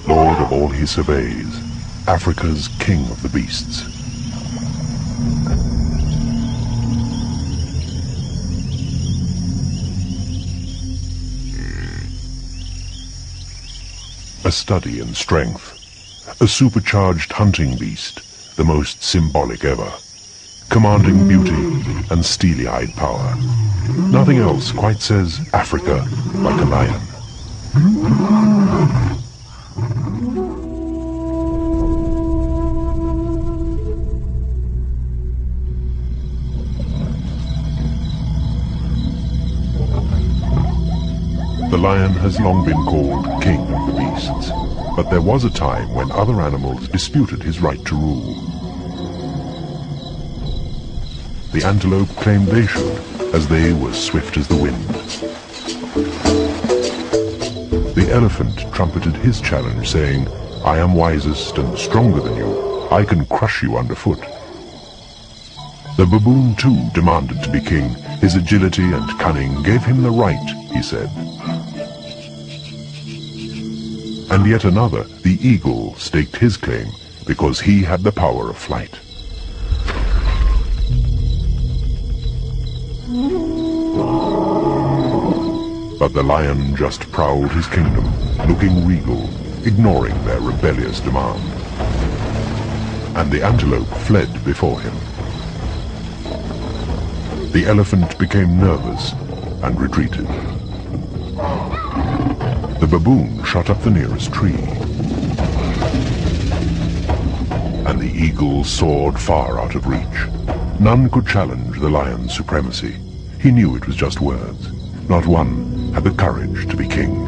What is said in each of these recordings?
lord of all he surveys, Africa's king of the beasts. A study in strength, a supercharged hunting beast, the most symbolic ever, commanding beauty and steely-eyed power. Nothing else quite says Africa like a lion. The lion has long been called king of the beasts, but there was a time when other animals disputed his right to rule. The antelope claimed they should, as they were swift as the wind. The elephant trumpeted his challenge, saying, "I am wisest and stronger than you. I can crush you underfoot." The baboon too demanded to be king. His agility and cunning gave him the right, he said. And yet another, the eagle, staked his claim because he had the power of flight. But the lion just prowled his kingdom, looking regal, ignoring their rebellious demand. And the antelope fled before him. The elephant became nervous and retreated. The baboon shot up the nearest tree. And the eagle soared far out of reach. None could challenge the lion's supremacy. He knew it was just words. Not one had the courage to be king.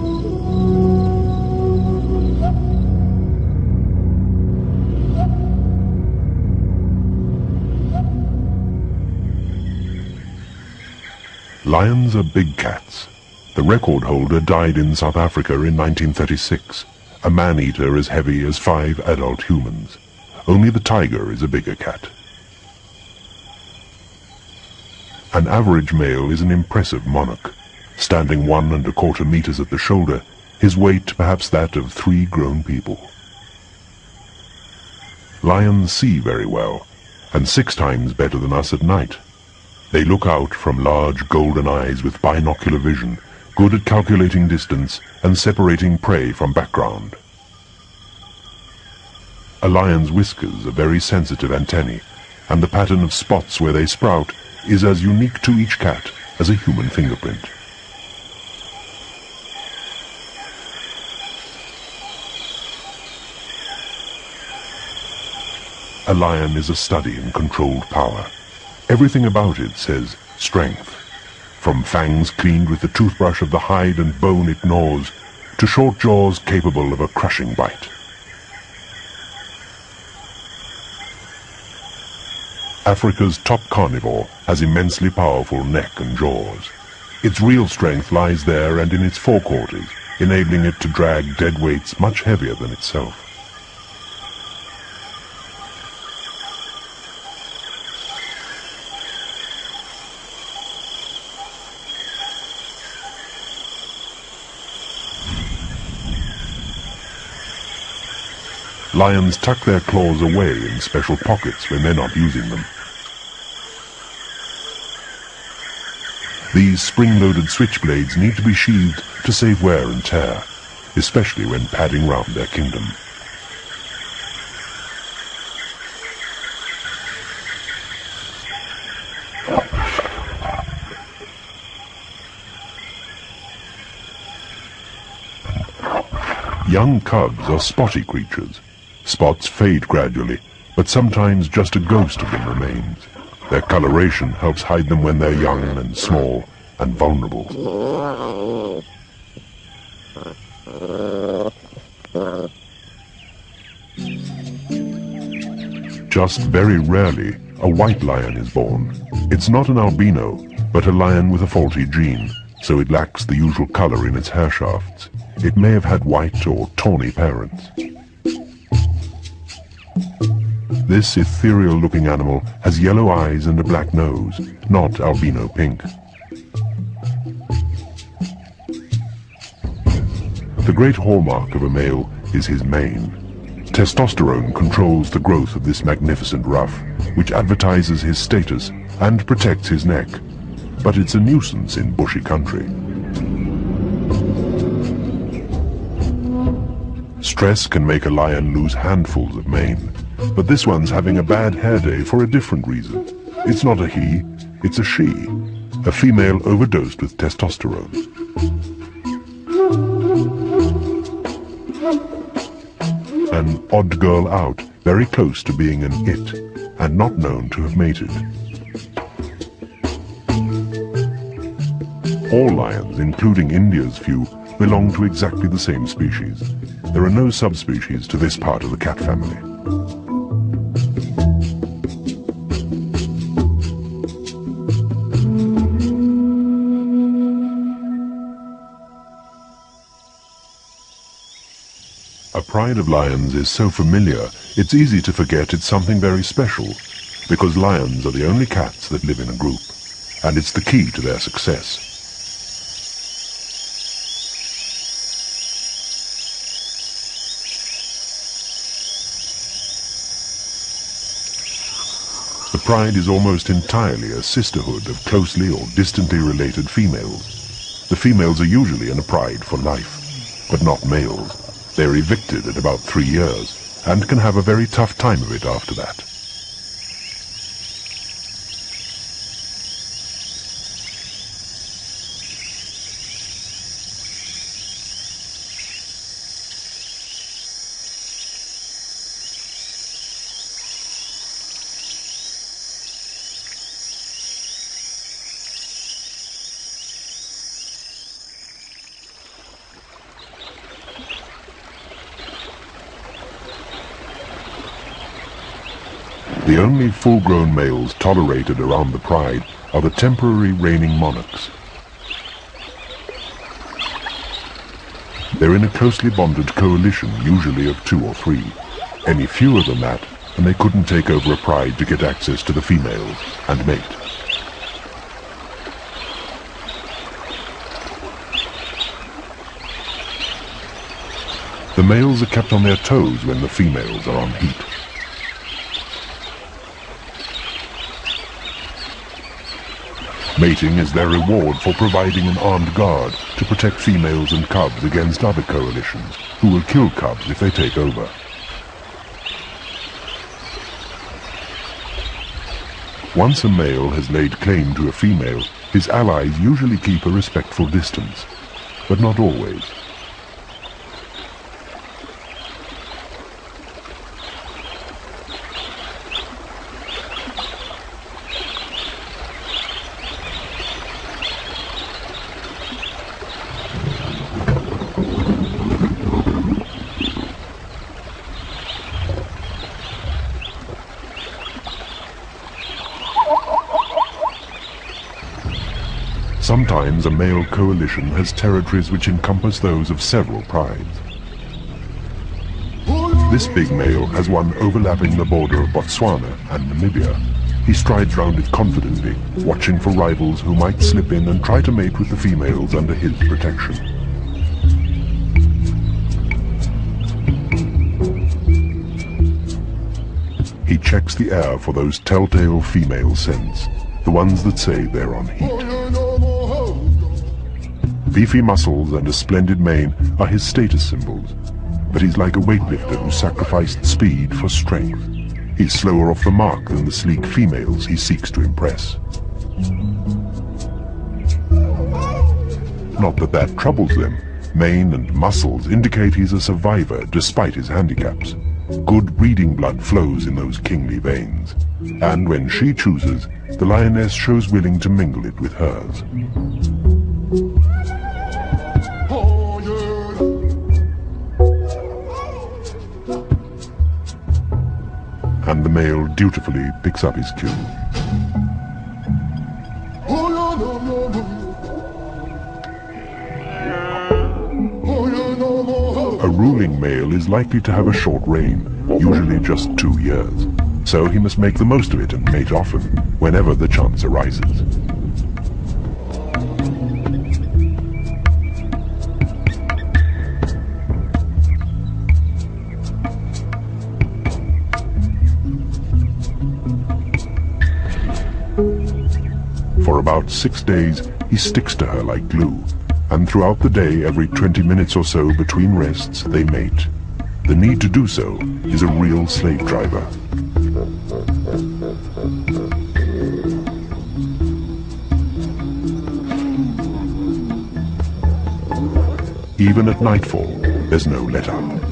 Lions are big cats. The record holder died in South Africa in 1936, a man-eater as heavy as 5 adult humans. Only the tiger is a bigger cat. An average male is an impressive monarch, standing 1¼ meters at the shoulder, his weight perhaps that of 3 grown people. Lions see very well, and 6 times better than us at night. They look out from large golden eyes with binocular vision, good at calculating distance and separating prey from background. A lion's whiskers are very sensitive antennae, and the pattern of spots where they sprout is as unique to each cat as a human fingerprint. A lion is a study in controlled power. Everything about it says strength. From fangs cleaned with the toothbrush of the hide and bone it gnaws, to short jaws capable of a crushing bite. Africa's top carnivore has immensely powerful neck and jaws. Its real strength lies there and in its forequarters, enabling it to drag dead weights much heavier than itself. Lions tuck their claws away in special pockets when they're not using them. These spring-loaded switchblades need to be sheathed to save wear and tear, especially when padding round their kingdom. Young cubs are spotty creatures. Spots fade gradually, but sometimes just a ghost of them remains. Their coloration helps hide them when they're young and small and vulnerable. Just very rarely, a white lion is born. It's not an albino, but a lion with a faulty gene, so it lacks the usual color in its hair shafts. It may have had white or tawny parents. This ethereal-looking animal has yellow eyes and a black nose, not albino pink. The great hallmark of a male is his mane. Testosterone controls the growth of this magnificent ruff, which advertises his status and protects his neck. But it's a nuisance in bushy country. Stress can make a lion lose handfuls of mane, but this one's having a bad hair day for a different reason. It's not a he, it's a she, a female overdosed with testosterone. An odd girl out, very close to being an it, and not known to have mated. All lions, including India's few, belong to exactly the same species. There are no subspecies to this part of the cat family. A pride of lions is so familiar, it's easy to forget it's something very special, because lions are the only cats that live in a group, and it's the key to their success. The pride is almost entirely a sisterhood of closely or distantly related females. The females are usually in a pride for life, but not males. They are evicted at about 3 years, and can have a very tough time of it after that. The only full-grown males tolerated around the pride are the temporary reigning monarchs. They're in a closely bonded coalition, usually of 2 or 3. Any fewer than that, and they couldn't take over a pride to get access to the females and mate. The males are kept on their toes when the females are on heat. Mating is their reward for providing an armed guard to protect females and cubs against other coalitions, who will kill cubs if they take over. Once a male has laid claim to a female, his allies usually keep a respectful distance, but not always. Sometimes a male coalition has territories which encompass those of several prides. This big male has one overlapping the border of Botswana and Namibia. He strides round it confidently, watching for rivals who might slip in and try to mate with the females under his protection. He checks the air for those telltale female scents, the ones that say they're on heat. Beefy muscles and a splendid mane are his status symbols, but he's like a weightlifter who sacrificed speed for strength. He's slower off the mark than the sleek females he seeks to impress. Not that that troubles them. Mane and muscles indicate he's a survivor despite his handicaps. Good breeding blood flows in those kingly veins, and when she chooses, the lioness shows willing to mingle it with hers. And the male dutifully picks up his kill. A ruling male is likely to have a short reign, usually just 2 years. So he must make the most of it and mate often, whenever the chance arises. about 6 days, he sticks to her like glue, and throughout the day, every 20 minutes or so between rests, they mate. The need to do so is a real slave driver. Even at nightfall, there's no let-up.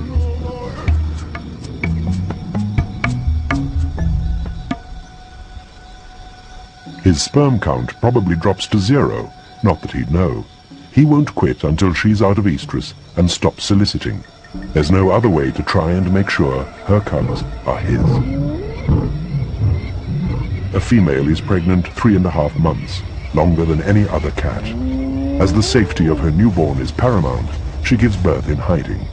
His sperm count probably drops to 0, not that he'd know. He won't quit until she's out of estrus and stops soliciting. There's no other way to try and make sure her cubs are his. A female is pregnant 3.5 months, longer than any other cat. As the safety of her newborn is paramount, she gives birth in hiding.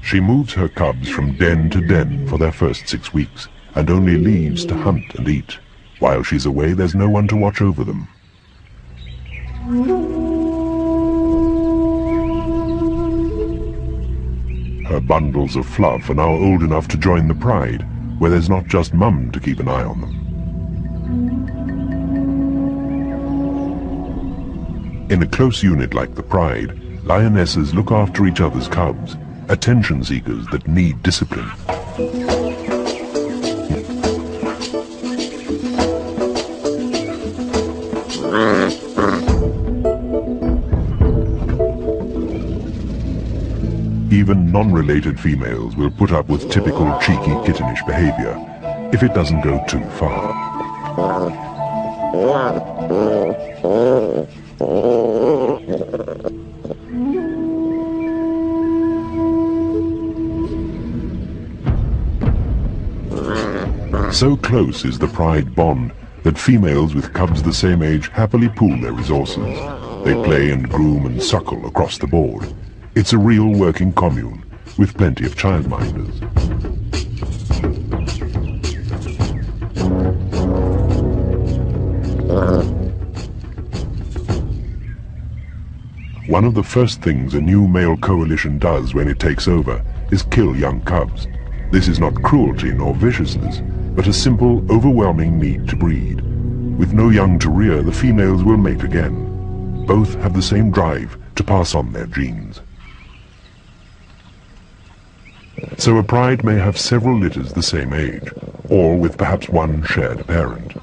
She moves her cubs from den to den for their first 6 weeks, and only leaves to hunt and eat. While she's away, there's no one to watch over them. Her bundles of fluff are now old enough to join the pride, where there's not just Mum to keep an eye on them. In a close unit like the pride, lionesses look after each other's cubs, attention seekers that need discipline. Even non-related females will put up with typical cheeky kittenish behavior, if it doesn't go too far. So close is the pride bond that females with cubs the same age happily pool their resources. They play and groom and suckle across the board. It's a real working commune, with plenty of childminders. One of the first things a new male coalition does when it takes over is kill young cubs. This is not cruelty nor viciousness, but a simple, overwhelming need to breed. With no young to rear, the females will mate again. Both have the same drive to pass on their genes. So a pride may have several litters the same age, all with perhaps one shared parent.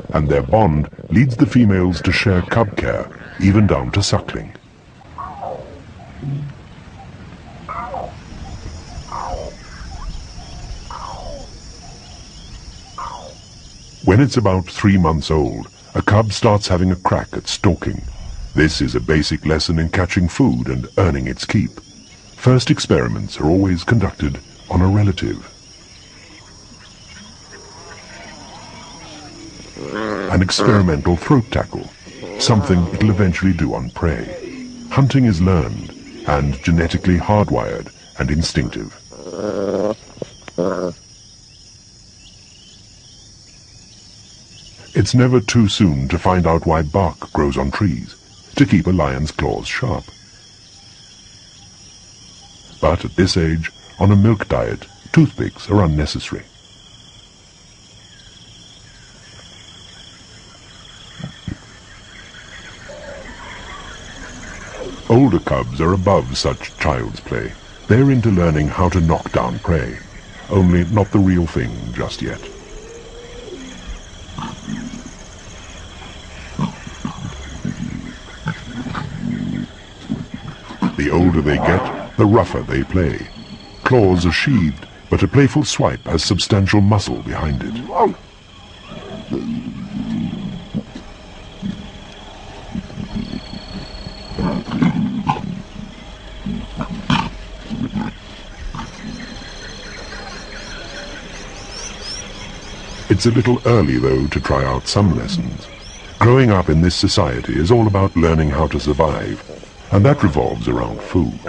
And their bond leads the females to share cub care, even down to suckling. When it's about 3 months old, a cub starts having a crack at stalking. This is a basic lesson in catching food and earning its keep. First experiments are always conducted on a relative. An experimental throat tackle, something it'll eventually do on prey. Hunting is learned and genetically hardwired and instinctive. It's never too soon to find out why bark grows on trees, to keep a lion's claws sharp. But at this age, on a milk diet, toothpicks are unnecessary. Older cubs are above such child's play. They're into learning how to knock down prey, only not the real thing just yet. The older they get, the rougher they play. Claws are sheathed, but a playful swipe has substantial muscle behind it. It's a little early, though, to try out some lessons. Growing up in this society is all about learning how to survive, and that revolves around food.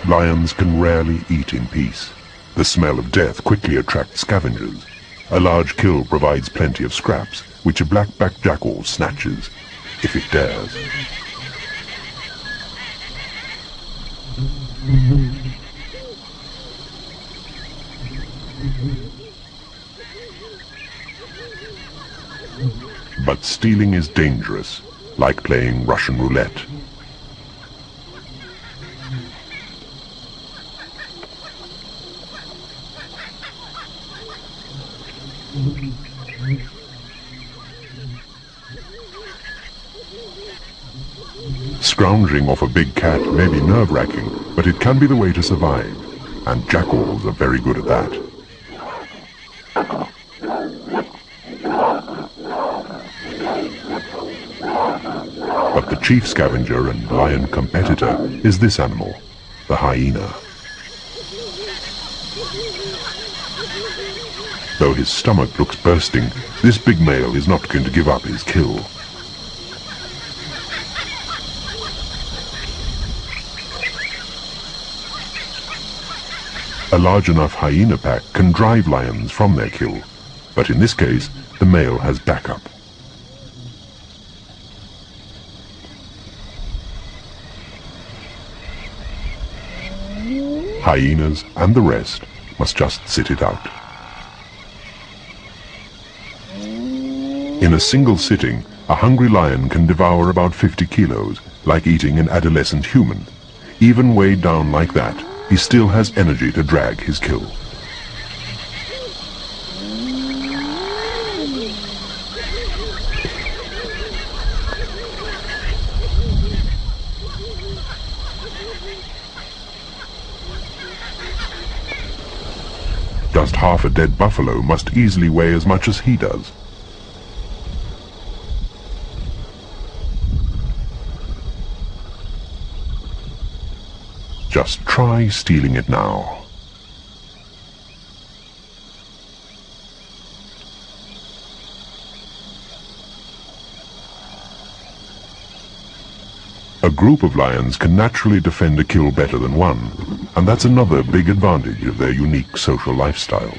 Lions can rarely eat in peace. The smell of death quickly attracts scavengers. A large kill provides plenty of scraps, which a black-backed jackal snatches, if it dares. But stealing is dangerous, like playing Russian roulette. Scrounging off a big cat may be nerve-wracking, but it can be the way to survive, and jackals are very good at that. But the chief scavenger and lion competitor is this animal, the hyena. Though his stomach looks bursting, this big male is not going to give up his kill. A large enough hyena pack can drive lions from their kill, but in this case, the male has backup. Hyenas and the rest must just sit it out. In a single sitting, a hungry lion can devour about 50 kilos, like eating an adolescent human. Even weighed down like that, he still has energy to drag his kill. Just half a dead buffalo must easily weigh as much as he does. Just try stealing it now. A group of lions can naturally defend a kill better than one, and that's another big advantage of their unique social lifestyle.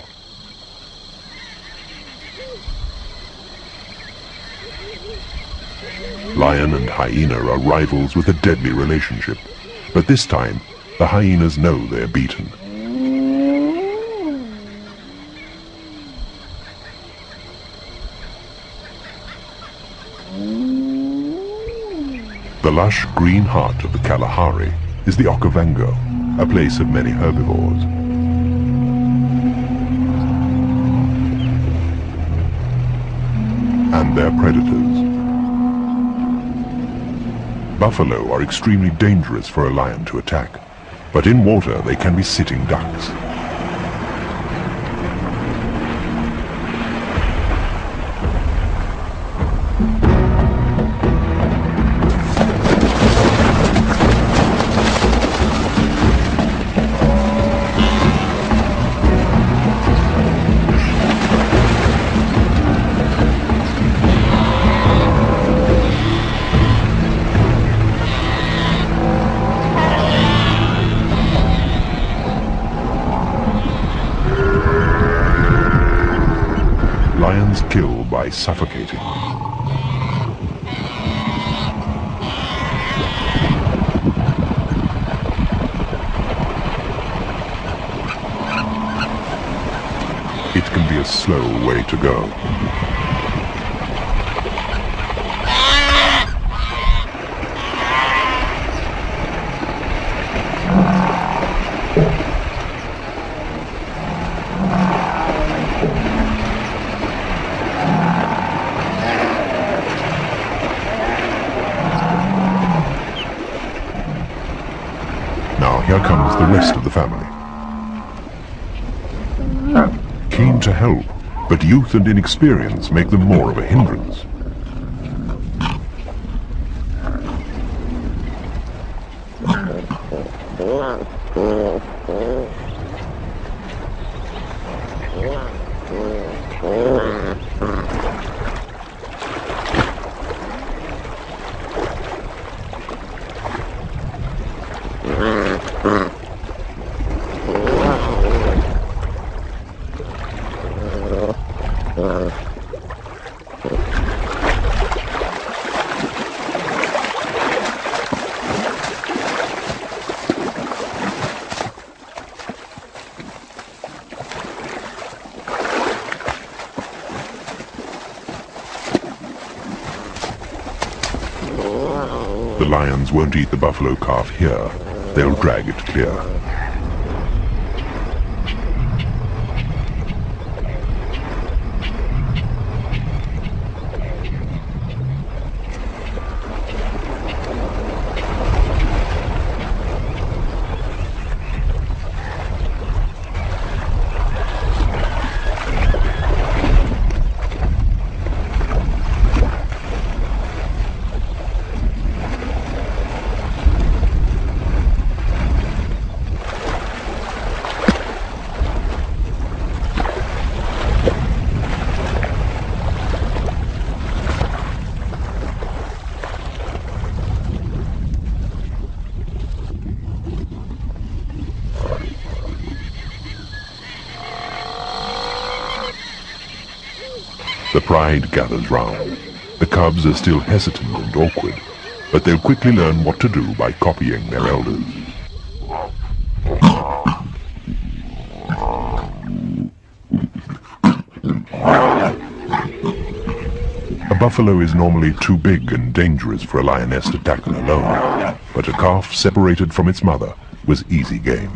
Lion and hyena are rivals with a deadly relationship, but this time the hyenas know they're beaten. The lush green heart of the Kalahari is the Okavango, a place of many herbivores. And their predators. Buffalo are extremely dangerous for a lion to attack, but in water they can be sitting ducks. Lions kill by suffocating. It can be a slow way to go. Now here comes the rest of the family. Keen to help, but youth and inexperience make them more of a hindrance. The lions won't eat the buffalo calf here. They'll drag it clear. The pride gathers round. The cubs are still hesitant and awkward, but they'll quickly learn what to do by copying their elders. A buffalo is normally too big and dangerous for a lioness to tackle alone, but a calf separated from its mother was easy game.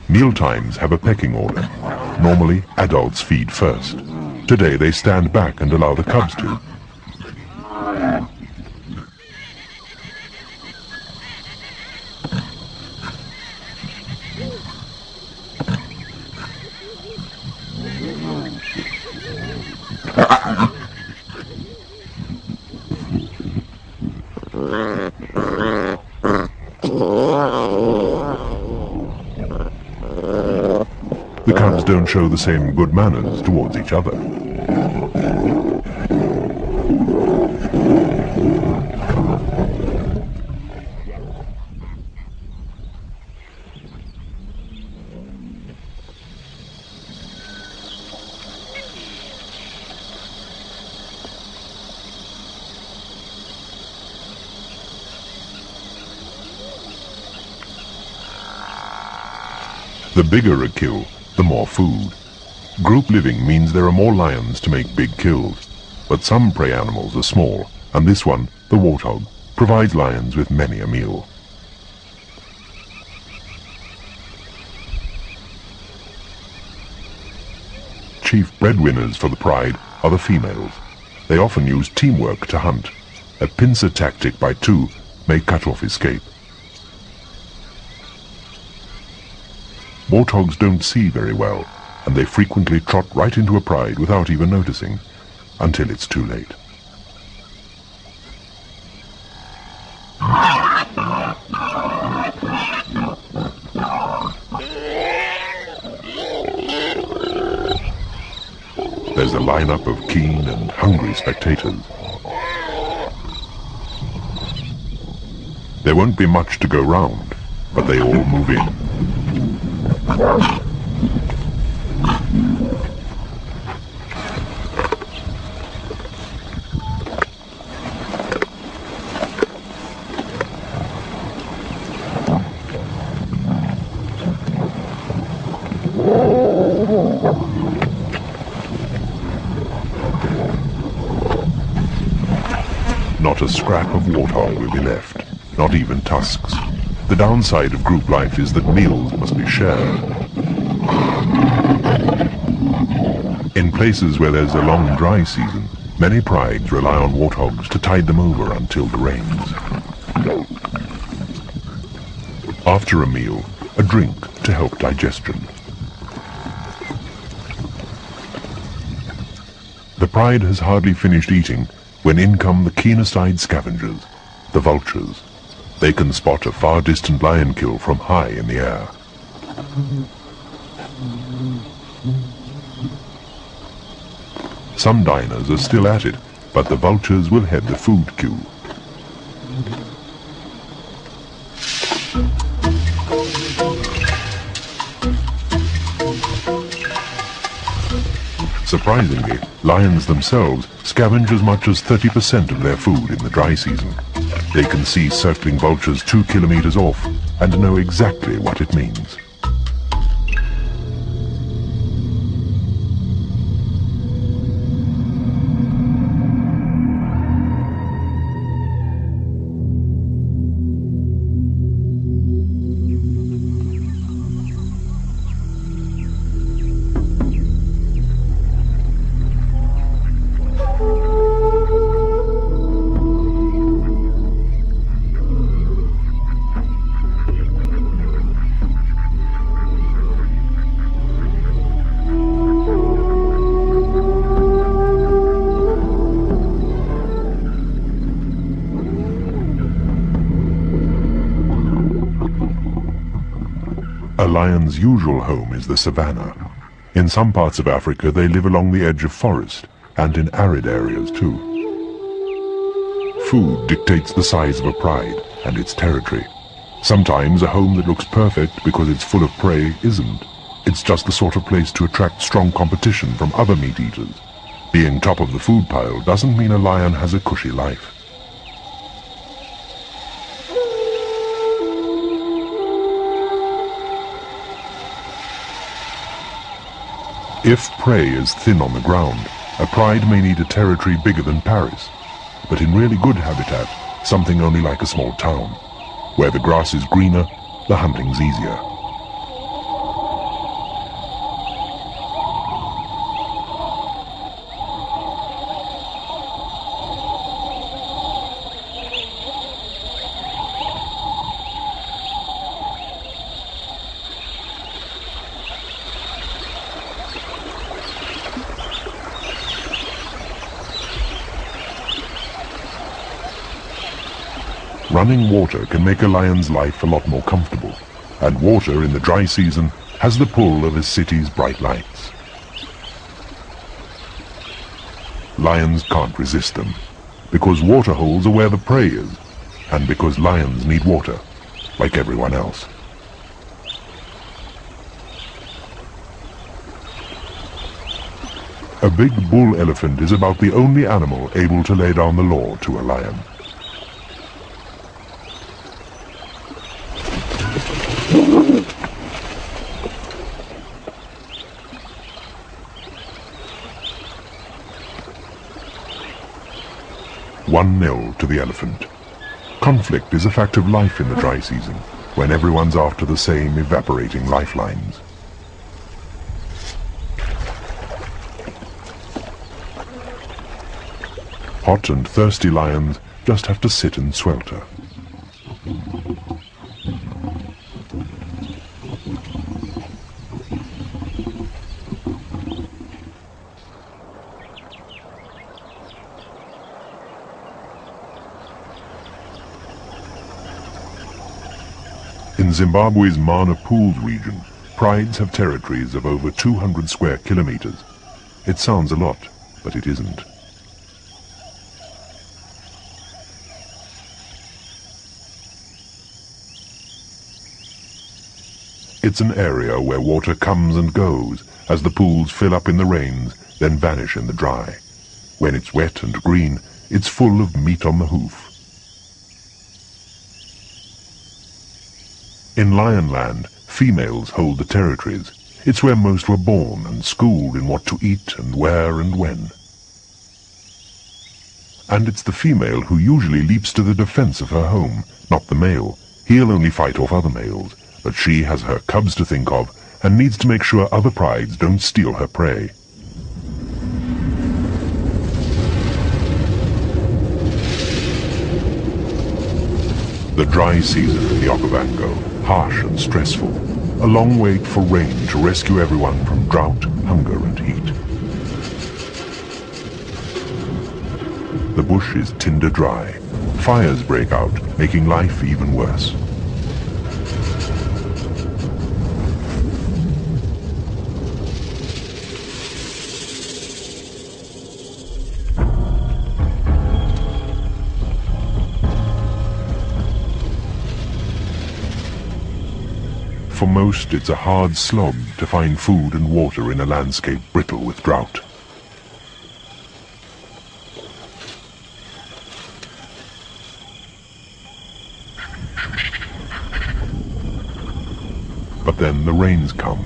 Mealtimes have a pecking order. Normally, adults feed first. Today they stand back and allow the cubs to. The cubs don't show the same good manners towards each other. The bigger a kill, the more food. Group living means there are more lions to make big kills, but some prey animals are small, and this one, the warthog, provides lions with many a meal. Chief breadwinners for the pride are the females. They often use teamwork to hunt. A pincer tactic by two may cut off escape. Warthogs don't see very well, and they frequently trot right into a pride without even noticing, until it's too late. There's a lineup of keen and hungry spectators. There won't be much to go round, but they all move in. Not a scrap of warthog will be left, not even tusks. The downside of group life is that meals must be shared. In places where there's a long dry season, many prides rely on warthogs to tide them over until the rains. After a meal, a drink to help digestion. The pride has hardly finished eating when in come the keenest-eyed scavengers, the vultures. They can spot a far-distant lion kill from high in the air. Some diners are still at it, but the vultures will head the food queue. Surprisingly, lions themselves scavenge as much as 30% of their food in the dry season. They can see circling vultures 2 kilometers off and know exactly what it means. lion's usual home is the savanna. In some parts of Africa they live along the edge of forest, and in arid areas too. Food dictates the size of a pride and its territory. Sometimes a home that looks perfect because it's full of prey isn't. It's just the sort of place to attract strong competition from other meat-eaters. Being top of the food pile doesn't mean a lion has a cushy life. If prey is thin on the ground, a pride may need a territory bigger than Paris. But in really good habitat, something only like a small town. Where the grass is greener, the hunting's easier. Running water can make a lion's life a lot more comfortable, and water in the dry season has the pull of a city's bright lights. Lions can't resist them, because water holes are where the prey is, and because lions need water, like everyone else. A big bull elephant is about the only animal able to lay down the law to a lion. "1-0 to the elephant. Conflict is a fact of life in the dry season, when everyone's after the same evaporating lifelines. Hot and thirsty lions just have to sit and swelter. In Zimbabwe's Mana Pools region, prides have territories of over 200 square kilometers. It sounds a lot, but it isn't. It's an area where water comes and goes as the pools fill up in the rains, then vanish in the dry. When it's wet and green, it's full of meat on the hoof. In Lionland, females hold the territories. It's where most were born and schooled in what to eat and where and when. And it's the female who usually leaps to the defense of her home, not the male. He'll only fight off other males, but she has her cubs to think of and needs to make sure other prides don't steal her prey. The dry season in the Okavango, harsh and stressful. A long wait for rain to rescue everyone from drought, hunger and heat. The bush is tinder dry. Fires break out, making life even worse. For most, it's a hard slog to find food and water in a landscape brittle with drought. But then the rains come.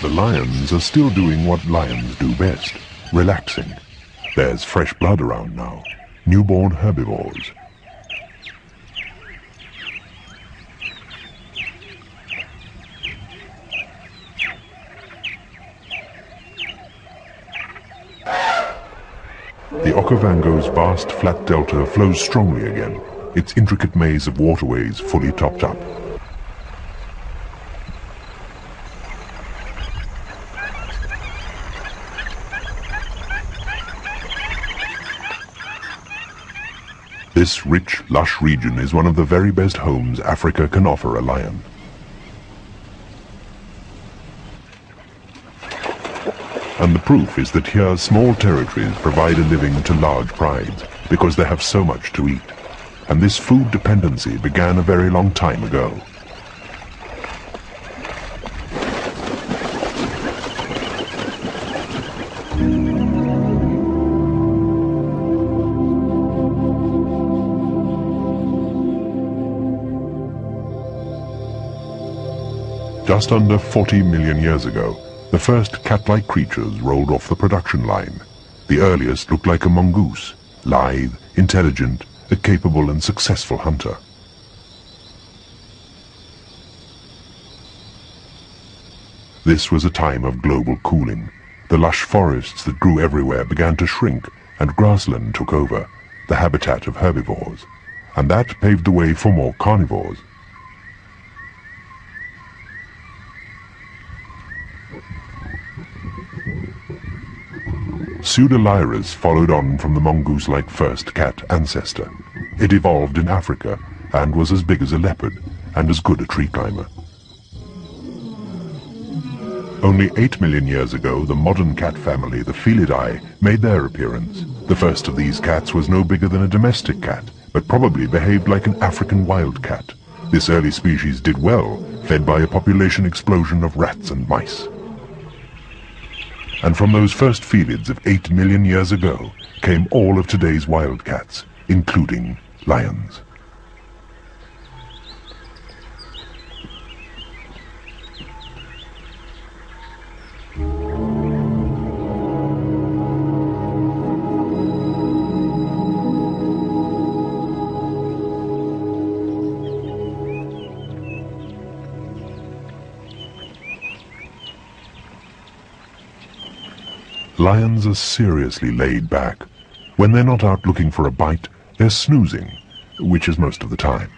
The lions are still doing what lions do best, relaxing. There's fresh blood around now, newborn herbivores. The Okavango's vast flat delta flows strongly again, its intricate maze of waterways fully topped up. This rich, lush region is one of the very best homes Africa can offer a lion. And the proof is that here small territories provide a living to large prides, because they have so much to eat. And this food dependency began a very long time ago. Just under 40 million years ago, the first cat-like creatures rolled off the production line. The earliest looked like a mongoose, lithe, intelligent, a capable and successful hunter. This was a time of global cooling. The lush forests that grew everywhere began to shrink, and grassland took over, the habitat of herbivores. And that paved the way for more carnivores. Pseudolyrus followed on from the mongoose-like first cat ancestor. It evolved in Africa and was as big as a leopard and as good a tree climber. Only 8 million years ago, the modern cat family, the Felidae, made their appearance. The first of these cats was no bigger than a domestic cat, but probably behaved like an African wildcat. This early species did well, fed by a population explosion of rats and mice. And from those first felids of 8 million years ago came all of today's wildcats, including lions. Lions are seriously laid back. When they're not out looking for a bite, they're snoozing, which is most of the time.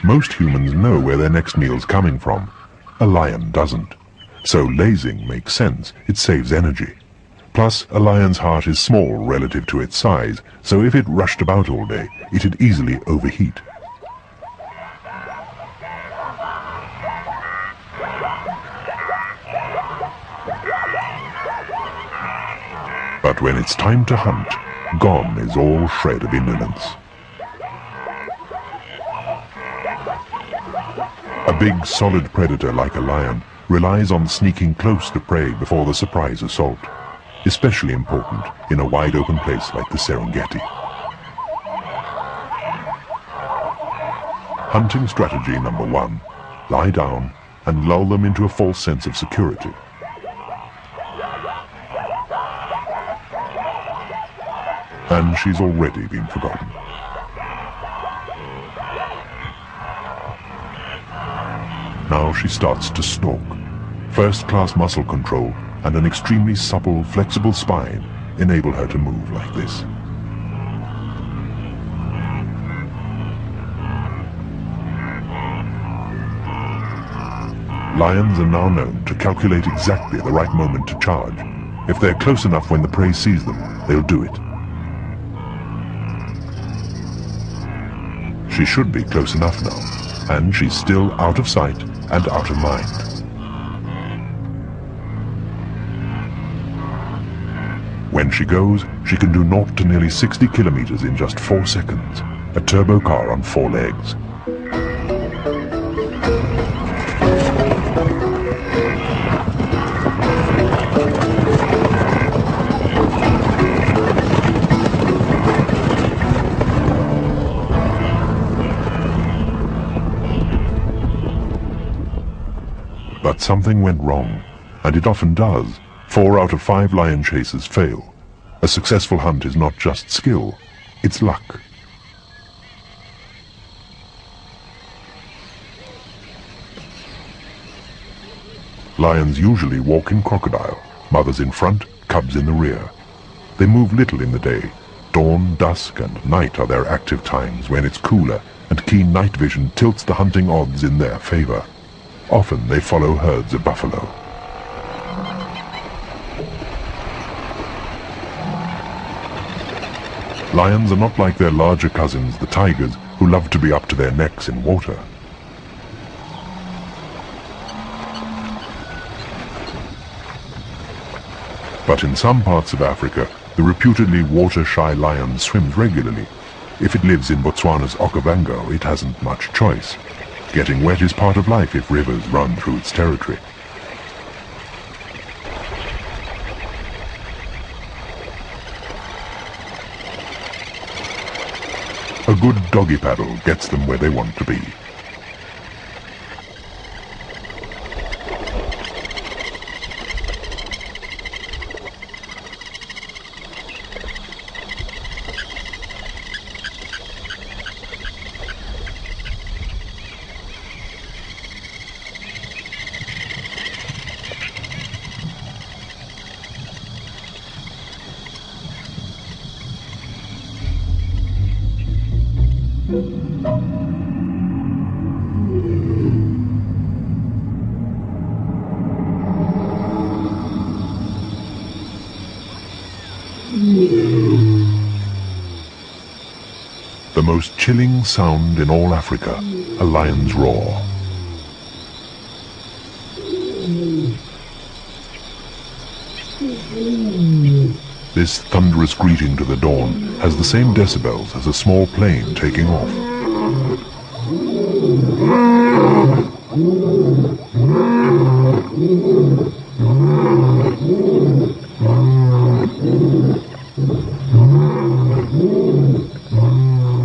Most humans know where their next meal's coming from. A lion doesn't. So lazing makes sense. It saves energy. Plus, a lion's heart is small relative to its size, so if it rushed about all day, it'd easily overheat. But when it's time to hunt, gone is all shred of indolence. A big, solid predator like a lion relies on sneaking close to prey before the surprise assault, especially important in a wide-open place like the Serengeti. Hunting strategy number 1, lie down and lull them into a false sense of security. And she's already been forgotten. Now she starts to stalk. First-class muscle control and an extremely supple, flexible spine enable her to move like this. Lions are now known to calculate exactly the right moment to charge. If they're close enough when the prey sees them, they'll do it. She should be close enough now, and she's still out of sight and out of mind. When she goes, she can do 0 to nearly 60 kilometers in just 4 seconds. A turbo car on 4 legs. But something went wrong, and it often does. 4 out of 5 lion chasers fail. A successful hunt is not just skill, it's luck. Lions usually walk in crocodile, mothers in front, cubs in the rear. They move little in the day. Dawn, dusk, and night are their active times when it's cooler, and keen night vision tilts the hunting odds in their favor. Often they follow herds of buffalo. Lions are not like their larger cousins, the tigers, who love to be up to their necks in water. But in some parts of Africa, the reputedly water-shy lion swims regularly. If it lives in Botswana's Okavango, it hasn't much choice. Getting wet is part of life if rivers run through its territory. A good doggy paddle gets them where they want to be. The most chilling sound in all Africa, a lion's roar. This thunderous greeting to the dawn has the same decibels as a small plane taking off.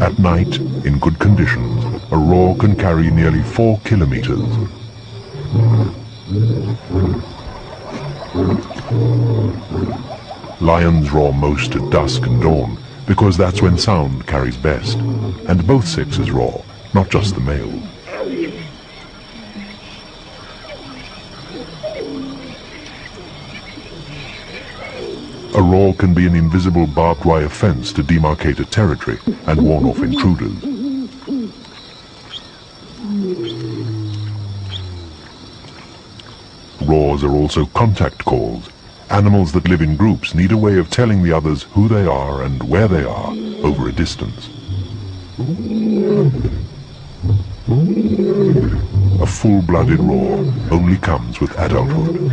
At night, in good conditions, a roar can carry nearly 4 kilometers. Lions roar most at dusk and dawn, because that's when sound carries best. And both sexes roar, not just the males. A roar can be an invisible barbed wire fence to demarcate a territory and warn off intruders. Roars are also contact calls. Animals that live in groups need a way of telling the others who they are and where they are over a distance. A full-blooded roar only comes with adulthood.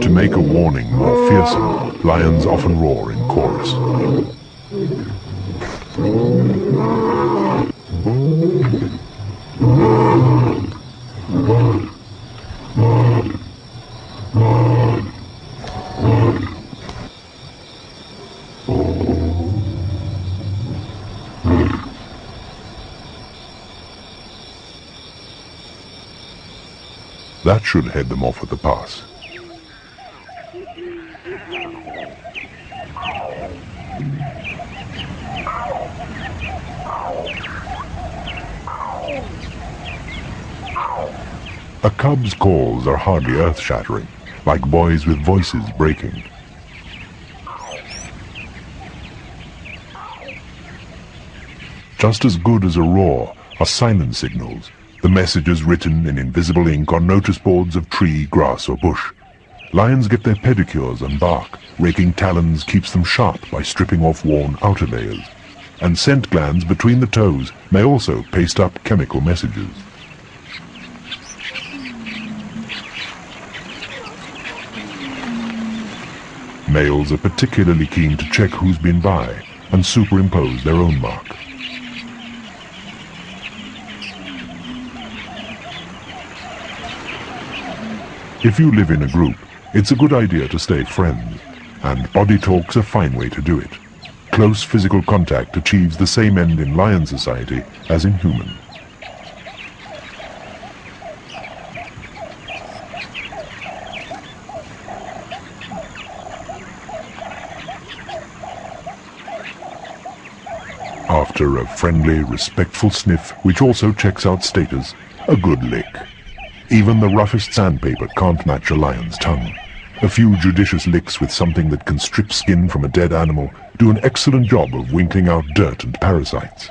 To make a warning more fearsome, lions often roar in chorus. That should head them off at the pass. A cub's calls are hardly earth-shattering, like boys with voices breaking. Just as good as a roar are silent signals, the messages written in invisible ink on notice boards of tree, grass or bush. Lions get their pedicures on bark. Raking talons keeps them sharp by stripping off worn outer layers. And scent glands between the toes may also paste up chemical messages. Males are particularly keen to check who's been by and superimpose their own mark. If you live in a group, it's a good idea to stay friends, and body talk's a fine way to do it. Close physical contact achieves the same end in lion society as in human. After a friendly, respectful sniff, which also checks out status, a good lick. Even the roughest sandpaper can't match a lion's tongue. A few judicious licks with something that can strip skin from a dead animal do an excellent job of winkling out dirt and parasites.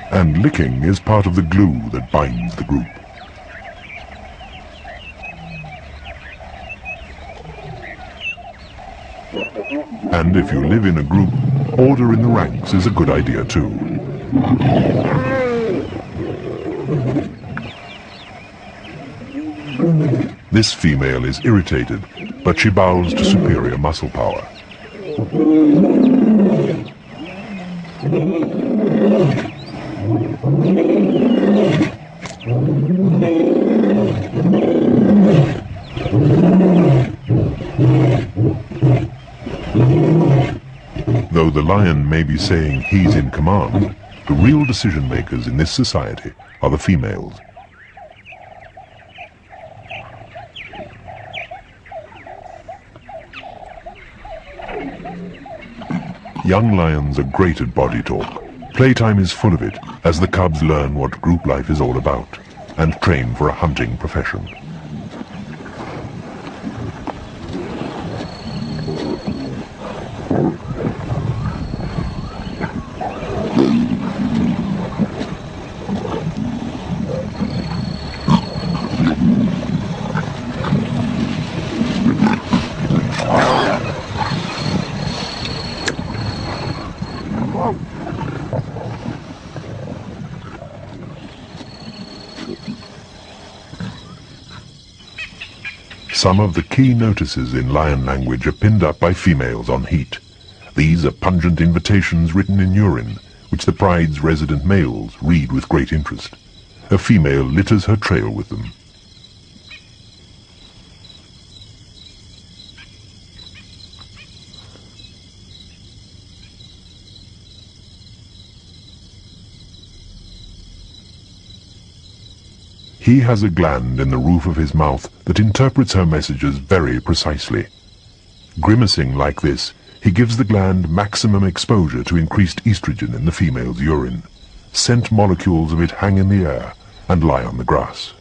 And licking is part of the glue that binds the group. And if you live in a group, order in the ranks is a good idea too. This female is irritated, but she bows to superior muscle power. Though the lion may be saying he's in command, the real decision makers in this society are the females. Young lions are great at body talk. Playtime is full of it, as the cubs learn what group life is all about, and train for a hunting profession. Some of the key notices in lion language are pinned up by females on heat. These are pungent invitations written in urine, which the pride's resident males read with great interest. A female litters her trail with them. He has a gland in the roof of his mouth that interprets her messages very precisely. Grimacing like this, he gives the gland maximum exposure to increased estrogen in the female's urine. Scent molecules of it hang in the air and lie on the grass.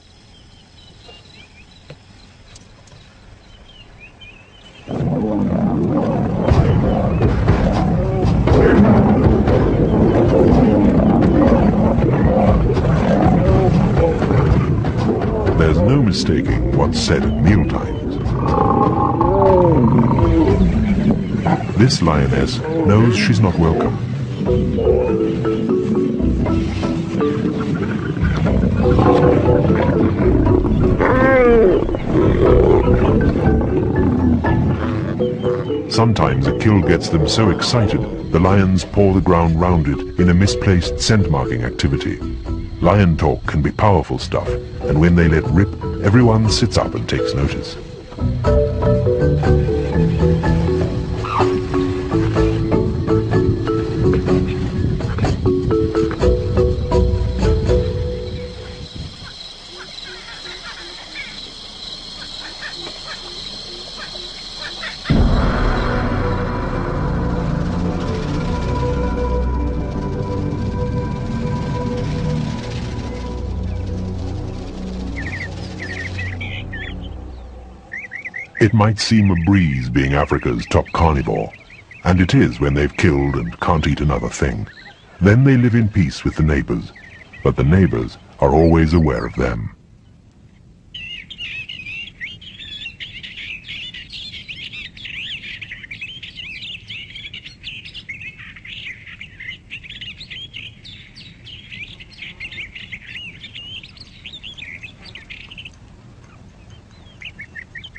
There's no mistaking what's said at mealtimes. This lioness knows she's not welcome. Sometimes a kill gets them so excited, the lions paw the ground round it in a misplaced scent-marking activity. Lion talk can be powerful stuff, and when they let rip, everyone sits up and takes notice. It might seem a breeze being Africa's top carnivore, and it is when they've killed and can't eat another thing. Then they live in peace with the neighbors, but the neighbors are always aware of them.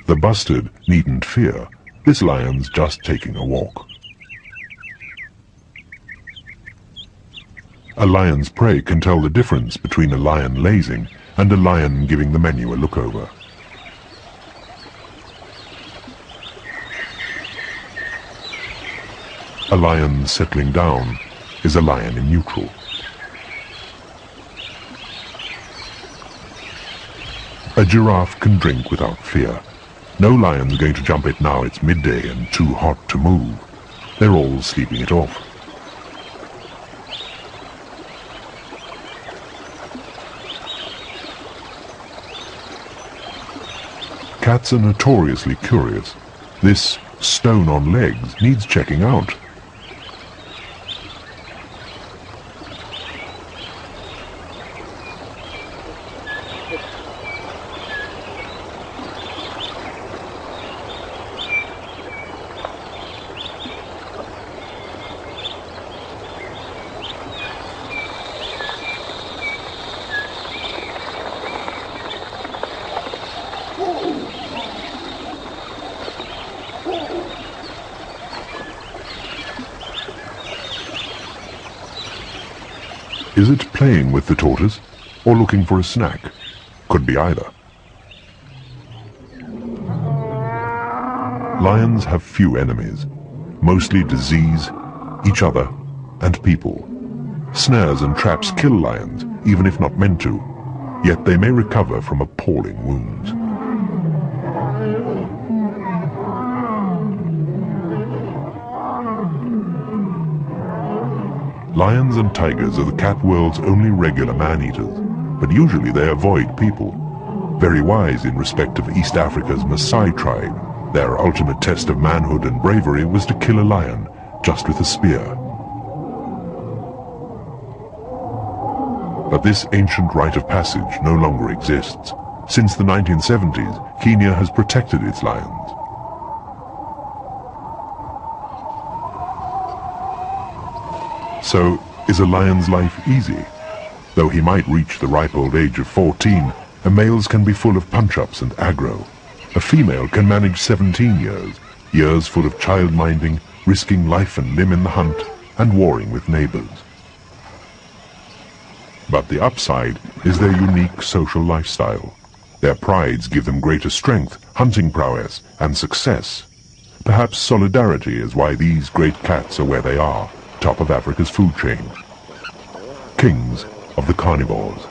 The bustard needn't fear. This lion's just taking a walk. A lion's prey can tell the difference between a lion lazing and a lion giving the menu a look over. A lion settling down is a lion in neutral. giraffe can drink without fear. No lion's going to jump it now it's midday and too hot to move. They're all sleeping it off. Cats are notoriously curious. This stone on legs needs checking out. Is it playing with the tortoise, or looking for a snack? Could be either. Lions have few enemies, mostly disease, each other, and people. Snares and traps kill lions, even if not meant to, yet they may recover from appalling wounds. Lions and tigers are the cat world's only regular man-eaters, but usually they avoid people. Very wise in respect of East Africa's Maasai tribe, their ultimate test of manhood and bravery was to kill a lion, just with a spear. But this ancient rite of passage no longer exists. Since the 1970s, Kenya has protected its lions. So, is a lion's life easy? Though he might reach the ripe old age of 14, a male's can be full of punch-ups and aggro. A female can manage 17 years, years full of child-minding, risking life and limb in the hunt, and warring with neighbors. But the upside is their unique social lifestyle. Their prides give them greater strength, hunting prowess, and success. Perhaps solidarity is why these great cats are where they are, top of Africa's food chain. Kings of the carnivores.